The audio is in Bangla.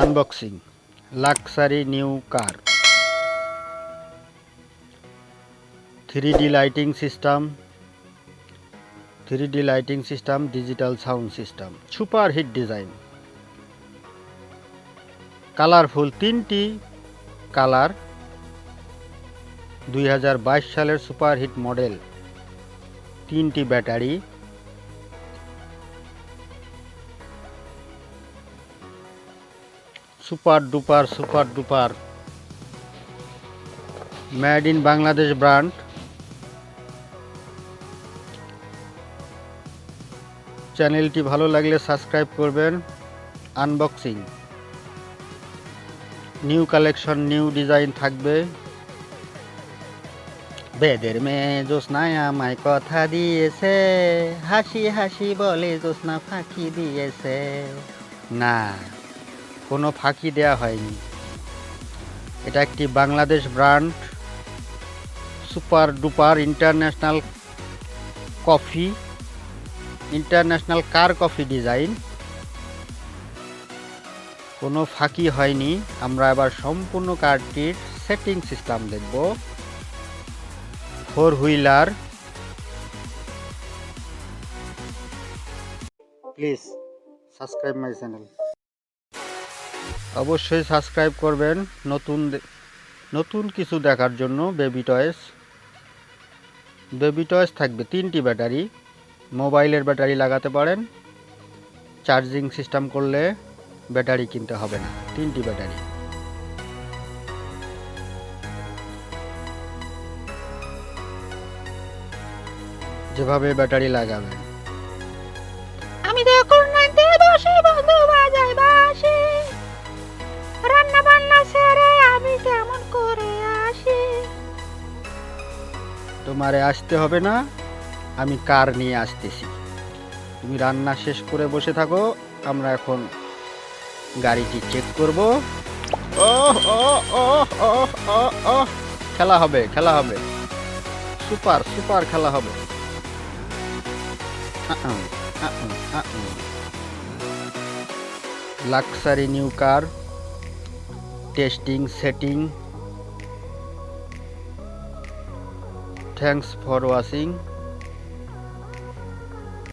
Unboxing luxury new car 3D lighting system digital sound system super hit design colourful 3টি কালার 2022 সালের সুপার হিট মডেল 3টি battery super duper made in Bangladesh brand. চ্যানেলটি ভালো লাগলে সাবস্ক্রাইব করবেন। Unboxing new collection new design থাকবে। বেদের মেয়ে জ্যোৎস্নায় আমায় কথা দিয়েছে, হাসি হাসি বলে জ্যোৎস্না ফাঁকি দিয়েছে। না, কোনো ফাঁকি দেয়া হয়নি। এটা একটি Bangladesh brand super duper international কার কফি ডিজাইন। কোনো ফাঁকি হয়নি। আমরা এবার সম্পূর্ণ কারটির সেটিং সিস্টেম দেখব। 4 wheeler. Please subscribe my channel. অবশ্যই সাবস্ক্রাইব করবেন নতুন কিছু দেখার জন্য। বেবি টয়েস থাকবে 3টি ব্যাটারি। মোবাইলের ব্যাটারি লাগাতে পারেন। চার্জিং সিস্টেম করলে ব্যাটারি কিনতে হবে না। 3টি ব্যাটারি। যেভাবে ব্যাটারি লাগাবেন। আমি তো করনাতে বসে বন্ধু বাজাই বাসি, রান্না বান্না ছেড়ে আমি কেমন করে আসি। তোমারে আসতে হবে না, আমি কার নিয়ে আসতেছি। তুমি রান্না শেষ করে বসে থাকো, আমরা এখন গাড়িটি চেক করব। খেলা হবে সুপার খেলা হবে। Luxury new car testing setting. Thanks for watching.